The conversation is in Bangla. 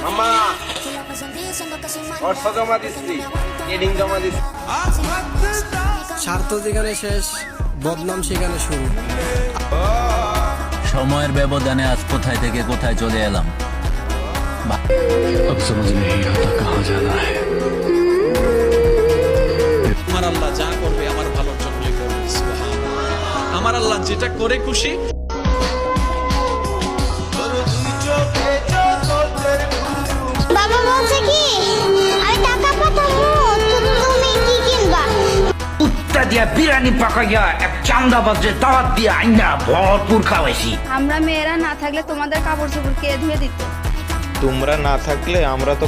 মামা অর্থ জমা দিচ্ছি, ট্রেনিং জমা দিচ্ছি। স্বার্থ যেখানে শেষ, বদনাম সেখানে শুরু। সময়ের ব্যবধানে আজ কোথায় থেকে কোথায় চলে এলাম। আমার আল্লাহ যা করবে আমার ভালোর জন্যই করবে। আমার আল্লাহ যেটা করে খুশি। বাবা বলছে কি আমি টাকা পাঠাবো, তুমি কি কিনবা? কুত্তা দিয়া বিরিয়ানি পাকাইয়া এক চান্দাবাজে দাওয়াত দিয়া আইনা ভরপুর খাওয়াইছি। আমরা মেয়েরা না থাকলে তোমাদের কাপড় চোপড় কে ধুয়ে দিত? তোমরা না থাকলে আমরা তো